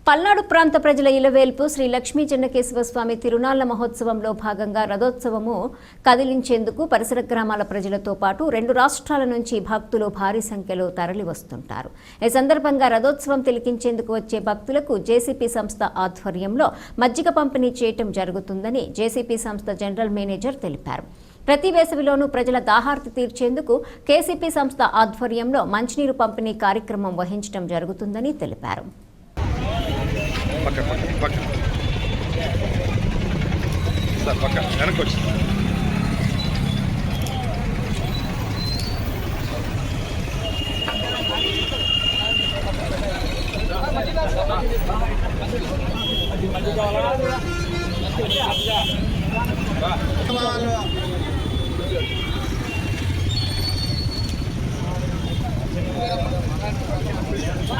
పల్నాడు ప్రాంత ప్రజల ఇలవేల్పు శ్రీ లక్ష్మీ చెన్నకేశవ స్వామి తిరునాళ్ల మహోత్సవంలో భాగంగా రథోత్సవము కదిలించేందుకు పరిసర గ్రామాల ప్రజలతో పాటు 2 రాష్ట్రాల నుంచి భక్తులు భారీ సంఖ్యలో తరలివస్తుంటారు. ఈ సందర్భంగా రథోత్సవం తిలకించేందుకు వచ్చే భక్తులకు జేసీపీ సంస్థ ఆధ్వర్యంలో మజ్జిగ పంపిణీ చేయటం జరుగుతుందని జేసీపీ సంస్థ జనరల్ మేనేజర్ తెలిపారు. ప్రతి వేసవిలోనూ ప్రజల దాహార్తి తీర్చేందుకు కేసీపీ సంస్థ ఆధ్వర్యంలో మంచినీరు పంపిణీ కార్యక్రమం వహించడం జరుగుతుందని తెలిపారు. పక్క సార్ పక్క వెనక్కి వచ్చి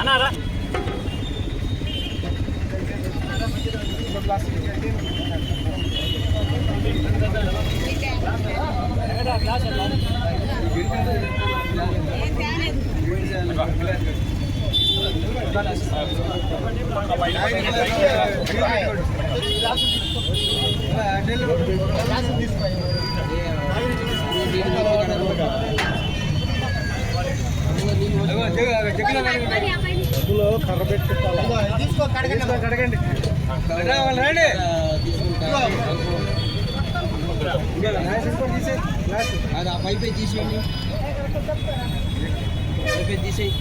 అన్నారా కర్ర పెట్టుకోవాలి అది ఆ పైపే తీసేయండి, పైపే తీసేయి.